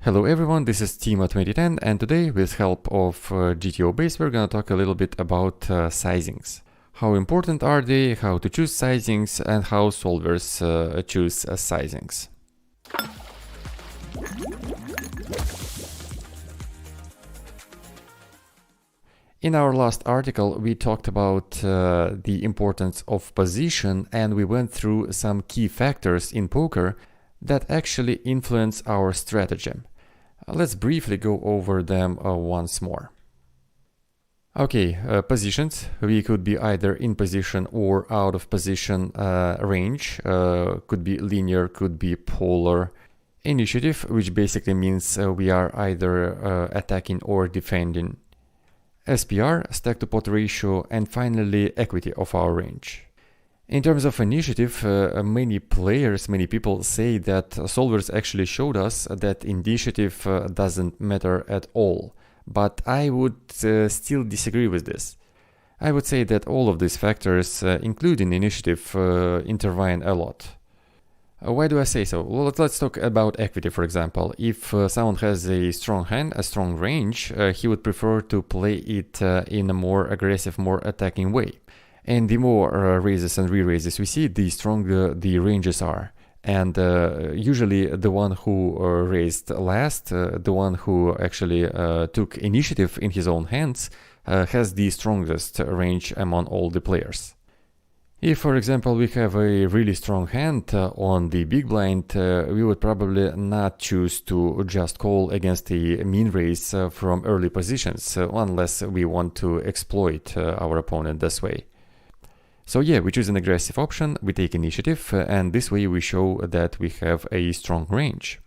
Hello everyone, this is Tema2010 and today with help of GTOBase we're gonna talk a little bit about sizings. How important are they, how to choose sizings and how solvers choose sizings. In our last article we talked about the importance of position and we went through some key factors in poker that actually influence our strategy. Let's briefly go over them once more. Okay, positions. We could be either in position or out of position range. Could be linear, could be polar. Initiative, which basically means we are either attacking or defending. SPR, stack to pot ratio, and finally equity of our range. In terms of initiative, many people say that solvers actually showed us that initiative doesn't matter at all. But I would still disagree with this. I would say that all of these factors, including initiative, intervene a lot. Why do I say so? Well, let's talk about equity, for example. If someone has a strong hand, a strong range, he would prefer to play it in a more aggressive, more attacking way. And the more raises and re-raises we see, the stronger the ranges are. And usually the one who raised last, the one who actually took initiative in his own hands, has the strongest range among all the players. If, for example, we have a really strong hand on the big blind, we would probably not choose to just call against a mean raise from early positions, unless we want to exploit our opponent this way. So yeah, we choose an aggressive option, we take initiative, and this way we show that we have a strong range.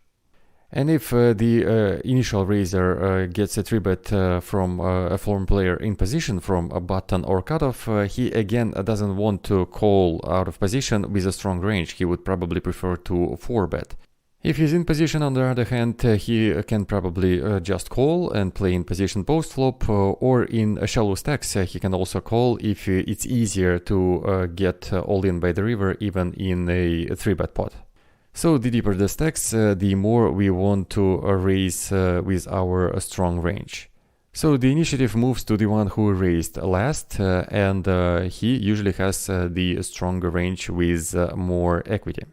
And if the initial raiser gets a 3-bet from a foreign player in position from a button or cutoff, he again doesn't want to call out of position with a strong range. He would probably prefer to 4-bet. If he's in position, on the other hand, he can probably just call and play in position post-flop, or in shallow stacks he can also call if it's easier to get all in by the river even in a 3-bet pot. So the deeper the stacks, the more we want to raise with our strong range. So the initiative moves to the one who raised last, and he usually has the stronger range with more equity.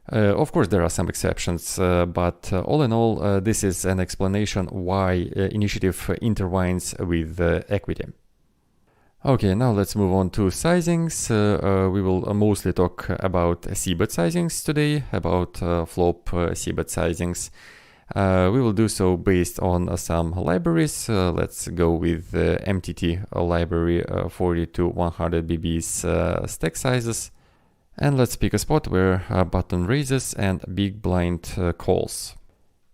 Of course, there are some exceptions, but all in all, this is an explanation why initiative intervenes with equity. Okay, now let's move on to sizings. We will mostly talk about cbet sizings today, about flop cbet sizings. We will do so based on some libraries. Let's go with MTT library 40 to 100 BBs stack sizes. And let's pick a spot where button raises and big blind calls.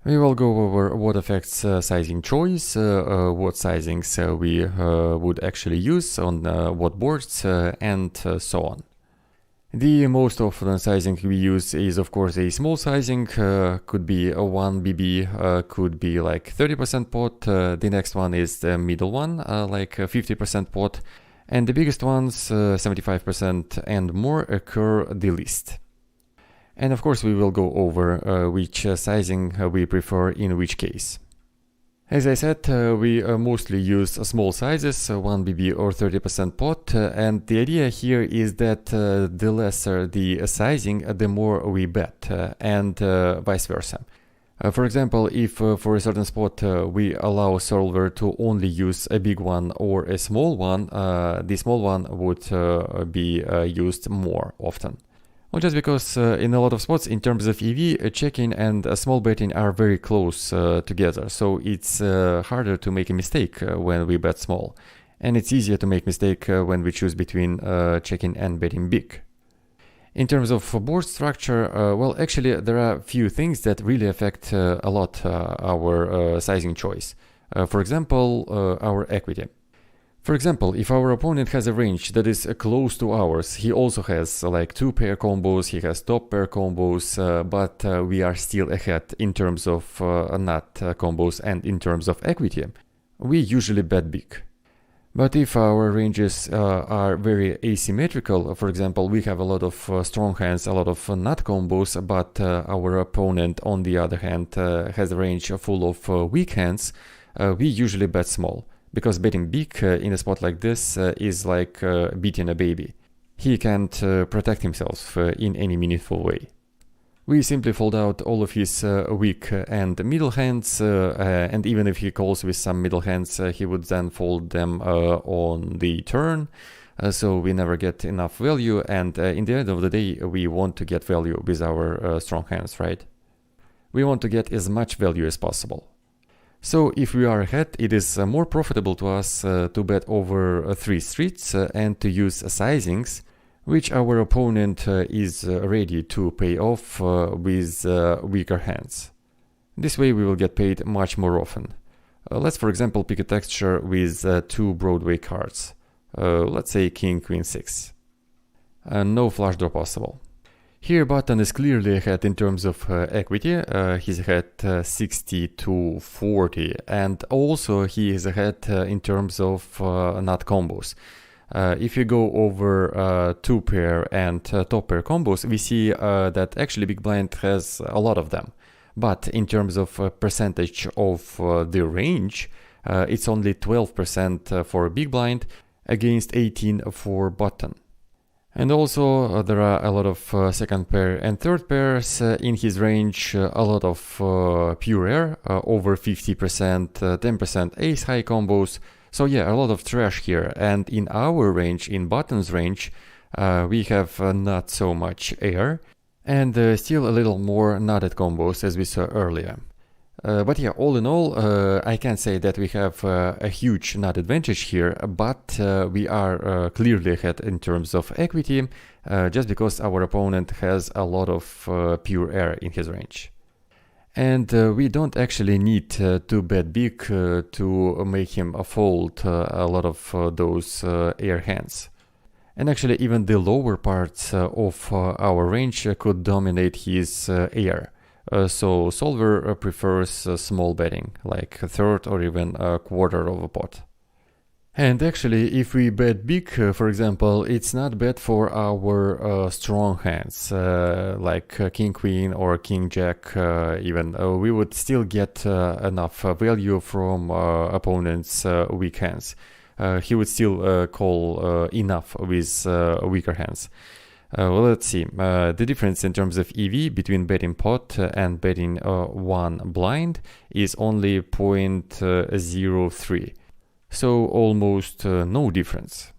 We will go over what affects sizing choice, what sizings we would actually use on what boards, and so on. The most often sizing we use is of course a small sizing, could be a 1 BB, could be like 30% pot, the next one is the middle one, like 50% pot. And the biggest ones, 75% and more, occur the least. And of course we will go over which sizing we prefer in which case. As I said, we mostly use small sizes, 1 BB or 30% pot, and the idea here is that the lesser the sizing, the more we bet, and vice versa. For example, if for a certain spot we allow solver to only use a big one or a small one, the small one would be used more often. Well, just because in a lot of spots, in terms of EV, checking and small betting are very close together, so it's harder to make a mistake when we bet small. And it's easier to make mistake when we choose between checking and betting big. In terms of board structure, well, actually there are a few things that really affect a lot our sizing choice. For example, our equity. For example, if our opponent has a range that is close to ours, he also has like 2 pair combos, he has top pair combos, but we are still ahead in terms of nut combos and in terms of equity, we usually bet big. But if our ranges are very asymmetrical, for example, we have a lot of strong hands, a lot of nut combos, but our opponent, on the other hand, has a range full of weak hands, we usually bet small. Because betting big in a spot like this is like beating a baby. He can't protect himself in any meaningful way. We simply fold out all of his weak and middle hands, and even if he calls with some middle hands, he would then fold them on the turn, so we never get enough value, and in the end of the day, we want to get value with our strong hands, right? We want to get as much value as possible. So if we are ahead, it is more profitable to us to bet over 3 streets and to use sizings, which our opponent is ready to pay off with weaker hands. This way we will get paid much more often. Let's for example pick a texture with 2 Broadway cards. Let's say King, Queen, 6. No flush draw possible. Here button is clearly ahead in terms of equity. He's ahead 60 to 40, and also he is ahead in terms of nut combos. If you go over 2 pair and top pair combos, we see that actually Big Blind has a lot of them. But in terms of percentage of the range, it's only 12% for Big Blind against 18 for button. And also there are a lot of second pair and third pairs in his range, a lot of pure air, over 50%, 10% ace high combos. So yeah, a lot of trash here, and in our range, in button's range, we have not so much air, and still a little more nutted combos as we saw earlier. But yeah, all in all, I can't say that we have a huge nut advantage here, but we are clearly ahead in terms of equity, just because our opponent has a lot of pure air in his range. And we don't actually need to bet big to make him fold a lot of those air hands. And actually even the lower parts of our range could dominate his air. So solver prefers small betting, like a third or even a quarter of a pot. And actually, if we bet big, for example, it's not bad for our strong hands, like King Queen or King Jack even. We would still get enough value from opponent's weak hands. He would still call enough with weaker hands. Well, let's see. The difference in terms of EV between betting pot and betting one blind is only 0.03. So almost no difference.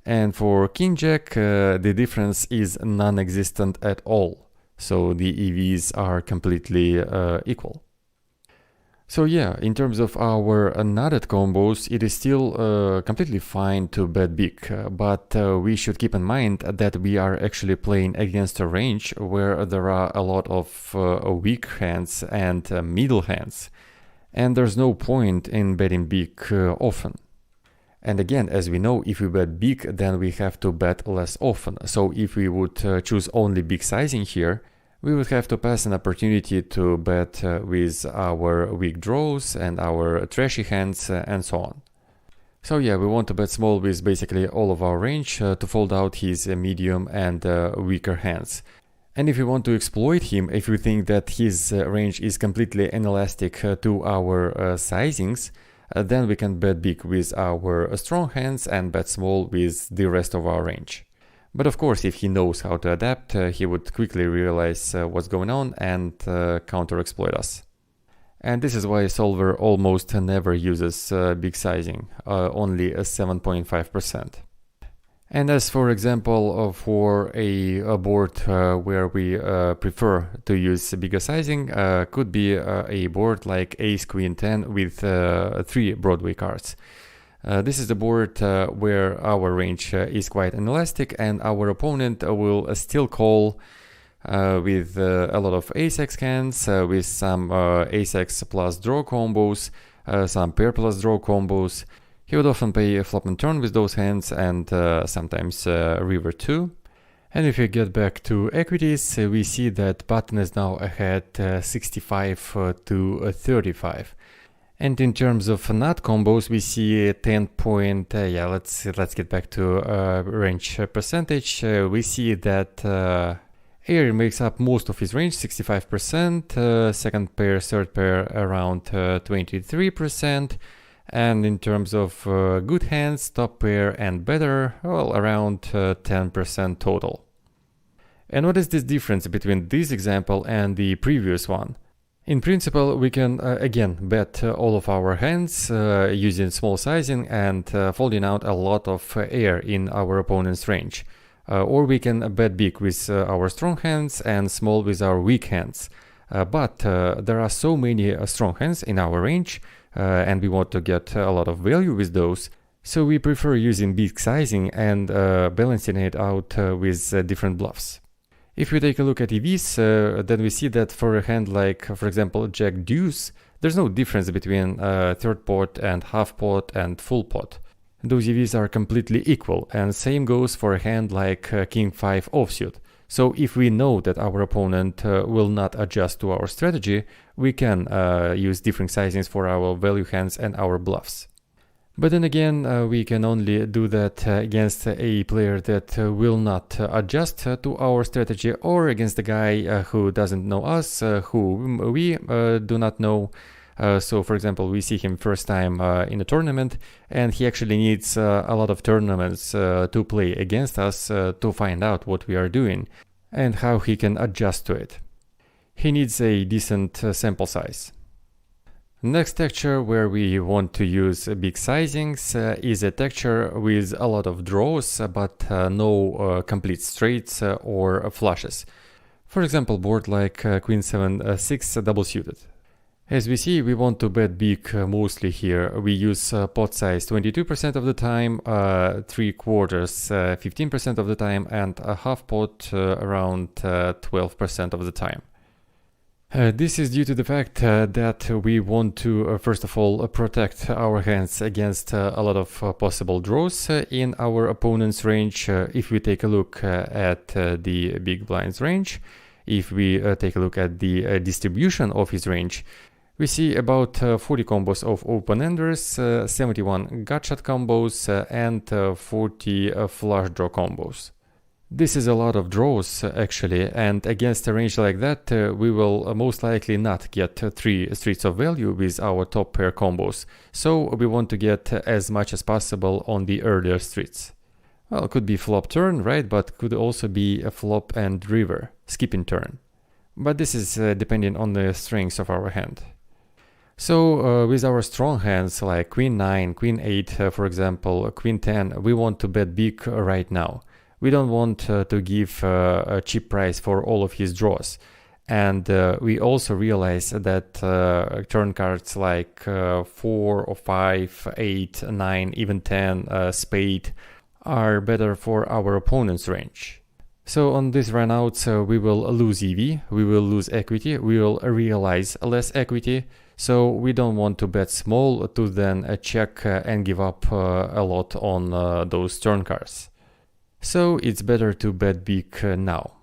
And for King Jack, the difference is non-existent at all. So the EVs are completely equal. So yeah, in terms of our nutted combos, it is still completely fine to bet big, but we should keep in mind that we are actually playing against a range where there are a lot of weak hands and middle hands. And there's no point in betting big often. And again, as we know, if we bet big, then we have to bet less often. So if we would choose only big sizing here, we would have to pass an opportunity to bet with our weak draws and our trashy hands and so on. So yeah, we want to bet small with basically all of our range to fold out his medium and weaker hands. And if we want to exploit him, if we think that his range is completely inelastic to our sizings, then we can bet big with our strong hands and bet small with the rest of our range. But of course, if he knows how to adapt, he would quickly realize what's going on and counter-exploit us. And this is why Solver almost never uses big sizing, only 7.5%. And as for example, for a board where we prefer to use bigger sizing, could be a board like Ace Queen 10 with 3 Broadway cards. This is the board where our range is quite inelastic, and our opponent will still call with a lot of ace-x hands, with some ace-x plus draw combos, some pair plus draw combos. He would often pay a flop and turn with those hands, and sometimes river too. And if we get back to equities, we see that button is now ahead 65 to 35. And in terms of nut combos, we see 10 point, let's get back to range percentage. We see that air makes up most of his range, 65%, second pair, third pair around 23%, and in terms of good hands, top pair and better, well, around 10% total. And what is this difference between this example and the previous one? In principle, we can again bet all of our hands using small sizing and folding out a lot of air in our opponent's range. Or we can bet big with our strong hands and small with our weak hands. But there are so many strong hands in our range and we want to get a lot of value with those. So we prefer using big sizing and balancing it out with different bluffs. If we take a look at EVs, then we see that for a hand like, for example, Jack Deuce, there's no difference between third pot and half pot and full pot. Those EVs are completely equal, and same goes for a hand like King 5 offsuit. So if we know that our opponent will not adjust to our strategy, we can use different sizings for our value hands and our bluffs. But then again, we can only do that against a player that will not adjust to our strategy, or against a guy who doesn't know us, who we do not know. So for example, we see him first time in a tournament, and he actually needs a lot of tournaments to play against us to find out what we are doing and how he can adjust to it. He needs a decent sample size. Next texture where we want to use big sizings is a texture with a lot of draws but no complete straights or flushes. For example, board like Queen 7-6 double suited. As we see, we want to bet big mostly here. We use pot size 22% of the time, 3/4 15% of the time, and a half pot around 12% of the time. This is due to the fact that we want to, first of all, protect our hands against a lot of possible draws in our opponent's range. If we take a look at the big blind's range, if we take a look at the distribution of his range, we see about 40 combos of open-enders, 71 gutshot combos, and 40 flush draw combos. This is a lot of draws actually, and against a range like that we will most likely not get 3 streets of value with our top pair combos, so we want to get as much as possible on the earlier streets. Well, it could be flop turn, right, but could also be a flop and river, skipping turn. But this is depending on the strengths of our hand. So with our strong hands like Queen 9, Queen 8 for example, Queen 10, we want to bet big right now. We don't want to give a cheap price for all of his draws. And we also realize that turn cards like 4 or 5, 8, 9, even 10, spade are better for our opponent's range. So on these runouts we will lose EV, we will lose equity, we will realize less equity. So we don't want to bet small to then check and give up a lot on those turn cards. So it's better to bet big now.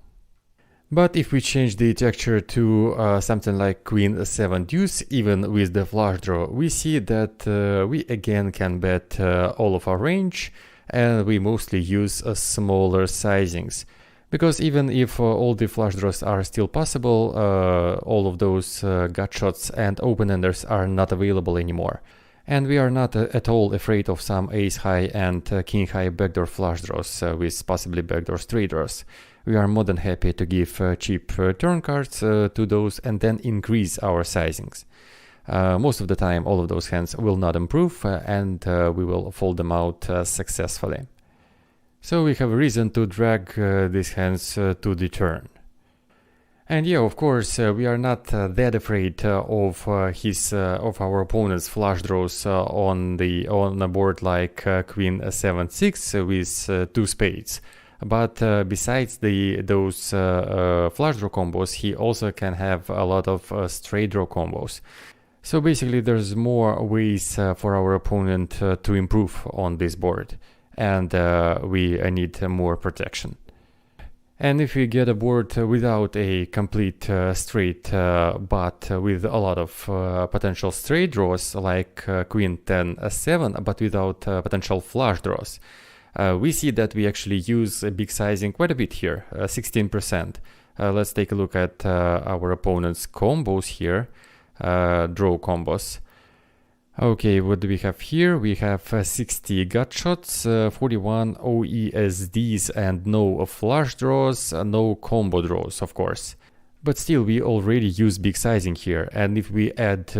But if we change the texture to something like Queen 7 deuce, even with the flush draw, we see that we again can bet all of our range, and we mostly use smaller sizings. Because even if all the flush draws are still possible, all of those gutshots and open-enders are not available anymore. And we are not at all afraid of some ace-high and king-high backdoor flush draws with possibly backdoor straight draws. We are more than happy to give cheap turn cards to those and then increase our sizings. Most of the time all of those hands will not improve and we will fold them out successfully. So we have a reason to drag these hands to the turn. And yeah, of course, we are not that afraid of our opponent's flush draws on a board like Queen 7-6 with 2 spades. But besides those flush draw combos, he also can have a lot of straight draw combos. So basically, there's more ways for our opponent to improve on this board, and we need more protection. And if we get a board without a complete straight, but with a lot of potential straight draws, like Queen 10-7, but without potential flush draws, we see that we actually use big sizing quite a bit here, 16%. Let's take a look at our opponent's combos here, draw combos. Okay, what do we have here? We have 60 gut shots, 41 OESDs and no flush draws, no combo draws, of course. But still, we already use big sizing here, and if we add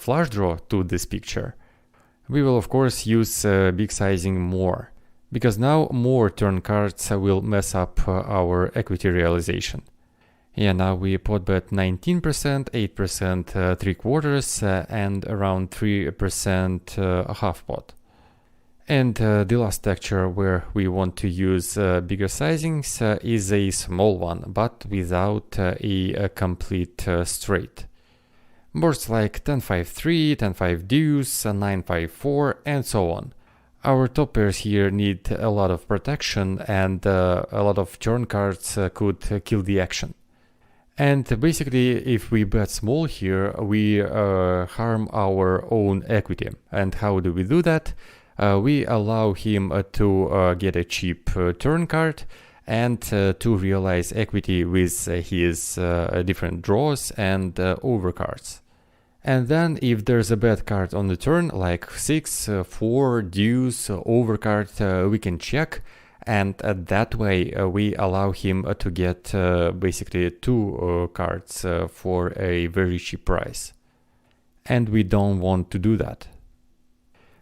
flush draw to this picture, we will of course use big sizing more, because now more turn cards will mess up our equity realization. Yeah, now we pot bet 19%, 8% 3/4, and around 3% half pot. And the last texture where we want to use bigger sizings is a small one, but without a complete straight. Boards like 10-5-3, 10-5 deuce, 9-5-4, and so on. Our top pairs here need a lot of protection, and a lot of turn cards could kill the action. And basically, if we bet small here, we harm our own equity. And how do we do that? We allow him to get a cheap turn card and to realize equity with his different draws and overcards. And then if there's a bad card on the turn, like 6, 4, deuce, overcard, we can check. And that way we allow him to get basically 2 cards for a very cheap price. And we don't want to do that.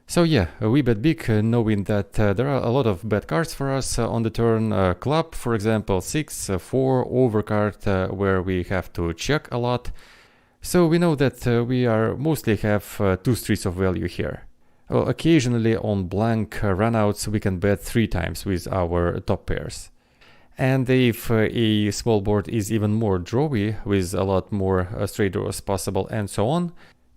So yeah, we bet big, knowing that there are a lot of bad cards for us on the turn. Club, for example, 6, 4, overcard, where we have to check a lot. So we know that we are mostly have 2 streets of value here. Well, occasionally on blank runouts we can bet 3 times with our top pairs. And if a small board is even more drawy, with a lot more straight draws possible and so on,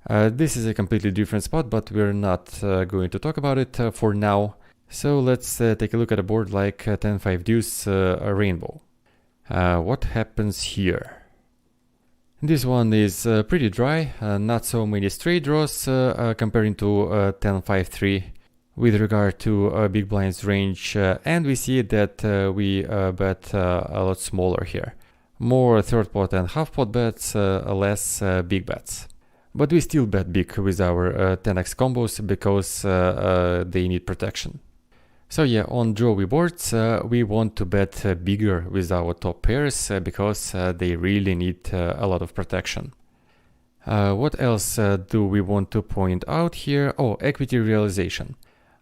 this is a completely different spot, but we're not going to talk about it for now. So let's take a look at a board like 10-5 deuce rainbow. What happens here? This one is pretty dry, not so many straight draws comparing to 10-5-3 with regard to big blinds range, and we see that we bet a lot smaller here. More third pot and half pot bets, less big bets. But we still bet big with our 10x combos because they need protection. So yeah, on drawy boards we want to bet bigger with our top pairs because they really need a lot of protection. What else do we want to point out here? Oh, equity realization.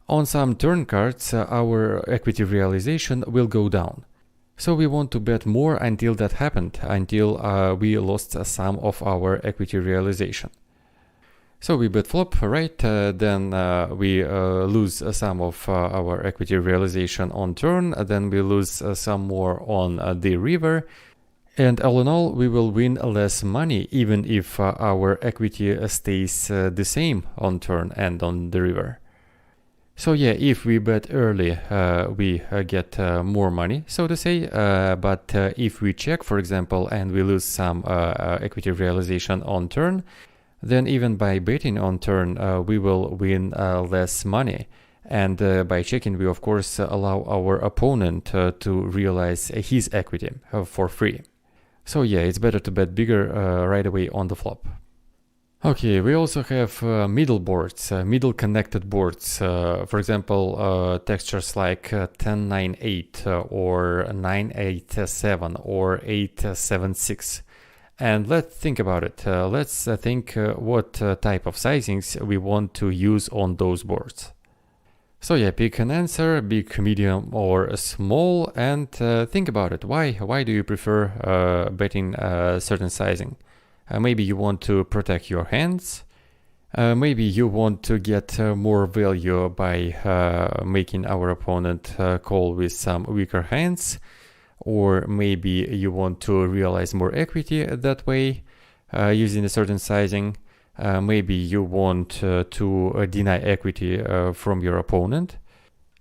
On some turn cards our equity realization will go down. So we want to bet more until that happened, until we lost some of our equity realization. So we bet flop, right? Then we lose some of our equity realization on turn, then we lose some more on the river, and all in all we will win less money even if our equity stays the same on turn and on the river. So yeah, if we bet early we get more money, so to say, but if we check, for example, and we lose some equity realization on turn, then even by betting on turn we will win less money. And by checking we of course allow our opponent to realize his equity for free. So yeah, it's better to bet bigger right away on the flop. Okay, we also have middle boards, middle connected boards, for example textures like 10-9-8 or 9-8-7 or 8-7-6. And let's think about it. Let's think what type of sizings we want to use on those boards. So yeah, pick an answer, big, medium or small, and think about it. Why do you prefer betting certain sizing? Maybe you want to protect your hands. Maybe you want to get more value by making our opponent call with some weaker hands. Or maybe you want to realize more equity that way using a certain sizing. Maybe you want to deny equity from your opponent,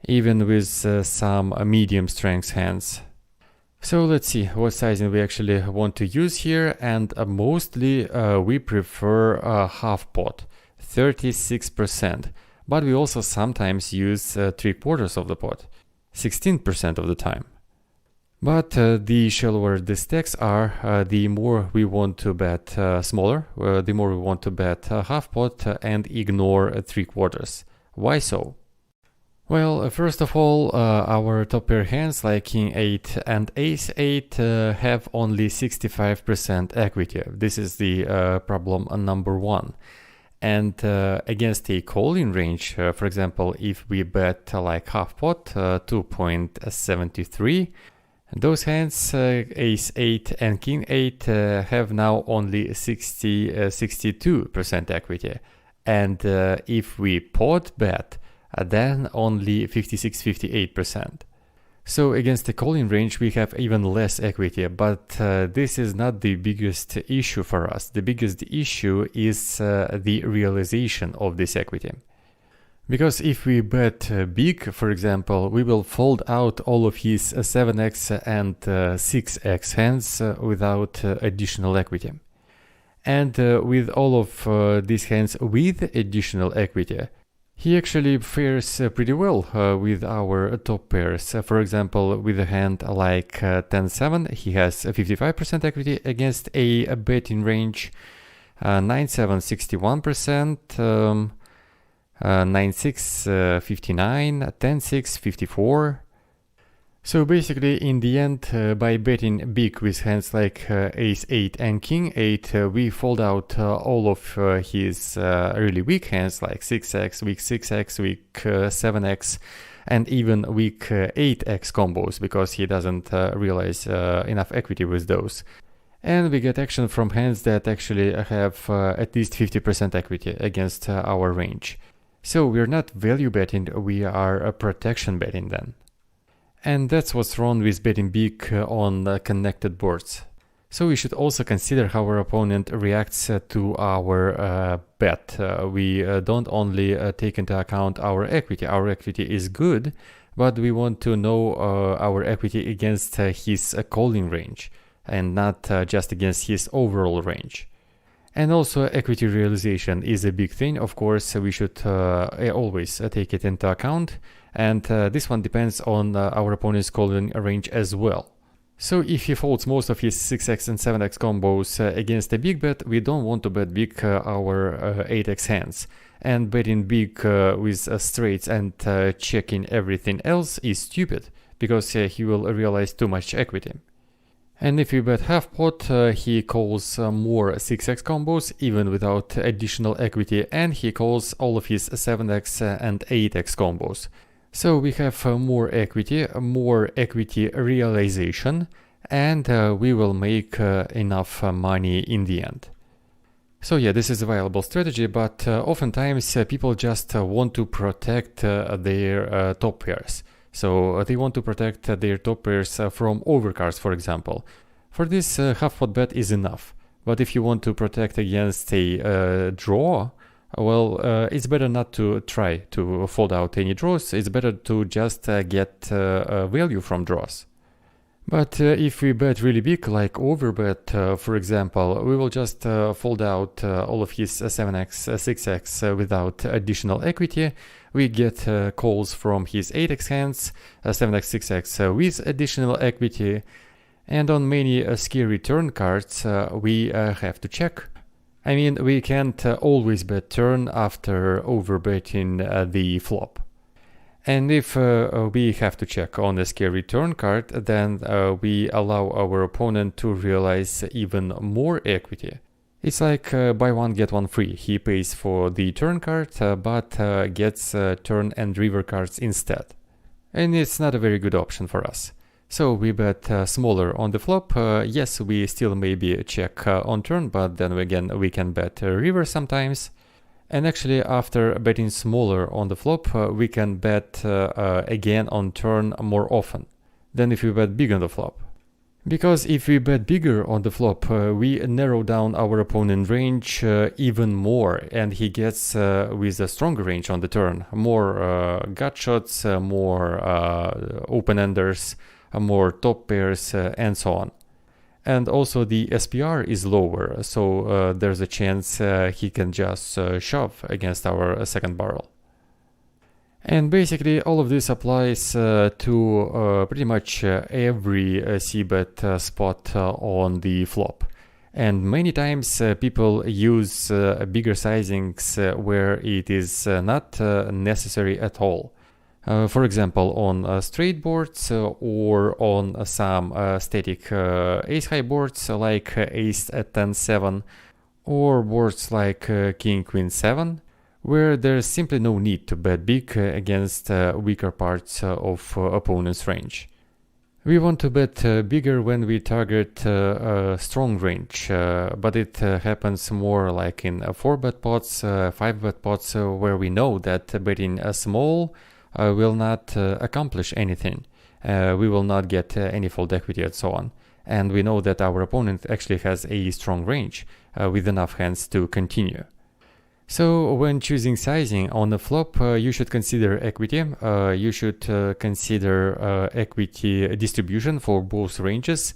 even with some medium strength hands. So let's see what sizing we actually want to use here, and mostly we prefer half pot, 36%, but we also sometimes use 3/4 of the pot, 16% of the time. But the shallower the stacks are, the more we want to bet smaller, the more we want to bet half pot and ignore 3/4. Why so? Well, first of all, our top pair hands like King 8 and Ace 8 have only 65% equity. This is the problem number one. And against a calling range, for example, if we bet like half pot, 2.73, those hands, Ace 8 and King 8, have now only 62% equity. And if we pot bet, then only 56-58%. So against the calling range we have even less equity, but this is not the biggest issue for us. The biggest issue is the realization of this equity. Because if we bet big, for example, we will fold out all of his 7x and 6x hands without additional equity. And with all of these hands with additional equity, he actually fares pretty well with our top pairs. For example, with a hand like 10-7, he has 55% equity against a betting range, 9-7, 61%, 9-6, 59, 10-6, 54. So basically, in the end, by betting big with hands like Ace 8 and King 8, we fold out all of his really weak hands like 6x, weak 6x, weak 7x, and even weak 8x combos, because he doesn't realize enough equity with those. And we get action from hands that actually have at least 50% equity against our range. So we're not value betting, we are protection betting then. And that's what's wrong with betting big on connected boards. So we should also consider how our opponent reacts to our bet. We don't only take into account our equity. Our equity is good, but we want to know our equity against his calling range and not just against his overall range. And also equity realization is a big thing, of course, we should always take it into account. And this one depends on our opponent's calling range as well. So if he folds most of his 6x and 7x combos against a big bet, we don't want to bet big our 8x hands. And betting big with straights and checking everything else is stupid, because he will realize too much equity. And if we bet half pot, he calls more 6x combos even without additional equity, and he calls all of his 7x and 8x combos. So we have more equity realization, and we will make enough money in the end. So yeah, this is a viable strategy, but oftentimes people just want to protect their top pairs. So they want to protect their top pairs from overcards, for example. For this, half pot bet is enough. But if you want to protect against a draw, well, it's better not to try to fold out any draws. It's better to just get value from draws. But if we bet really big, like overbet, for example, we will just fold out all of his 7x, 6x without additional equity. We get calls from his 8x hands, 7x, 6x with additional equity. And on many scary turn cards, we have to check. I mean, we can't always bet turn after overbetting the flop. And if we have to check on a scary turn card, then we allow our opponent to realize even more equity. It's like buy one get one free. He pays for the turn card, but gets turn and river cards instead. And it's not a very good option for us. So we bet smaller on the flop. Yes, we still maybe check on turn, but then again we can bet river sometimes. And actually, after betting smaller on the flop, we can bet again on turn more often than if we bet big on the flop. Because if we bet bigger on the flop, we narrow down our opponent range even more, and he gets with a stronger range on the turn. More gut shots, more open-enders, more top pairs, and so on. And also the SPR is lower, so there's a chance he can just shove against our second barrel. And basically all of this applies to pretty much every cbet spot on the flop. And many times people use bigger sizings where it is not necessary at all. For example, on straight boards or on some static ace-high boards like ace at 10-7, or boards like king-queen 7, where there's simply no need to bet big against weaker parts of opponent's range. We want to bet bigger when we target a strong range, but it happens more like in 4-bet pots, 5-bet pots, where we know that betting small will not accomplish anything. We will not get any fold equity and so on. And we know that our opponent actually has a strong range with enough hands to continue. So when choosing sizing on the flop, you should consider equity. You should consider equity distribution for both ranges.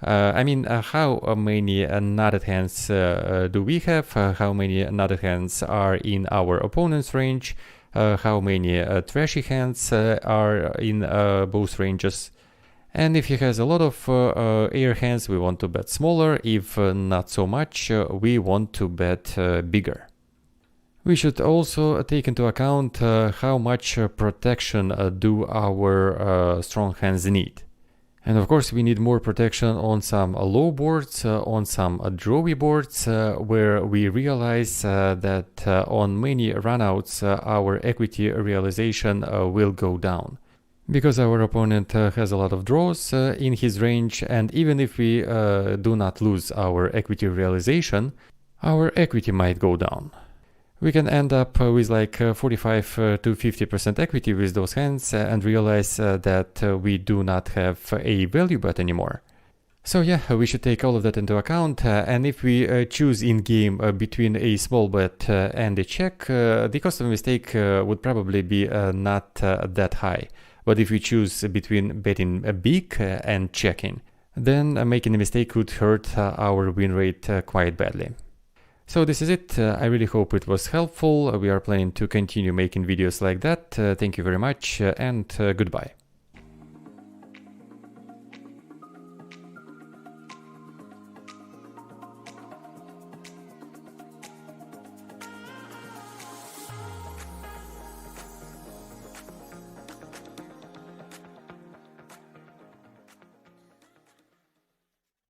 I mean, how many nutted hands do we have? How many nutted hands are in our opponent's range? How many trashy hands are in both ranges? And if he has a lot of air hands, we want to bet smaller. If not so much, we want to bet bigger. We should also take into account how much protection do our strong hands need. And of course we need more protection on some low boards, on some drawy boards, where we realize that on many runouts our equity realization will go down. Because our opponent has a lot of draws in his range, and even if we do not lose our equity realization, our equity might go down. We can end up with like 45 to 50% equity with those hands and realize that we do not have a value bet anymore. So yeah, we should take all of that into account, and if we choose in-game between a small bet and a check, the cost of mistake would probably be not that high. But if we choose between betting big and checking, then making a mistake could hurt our win rate quite badly. So this is it. I really hope it was helpful. We are planning to continue making videos like that. Thank you very much and goodbye.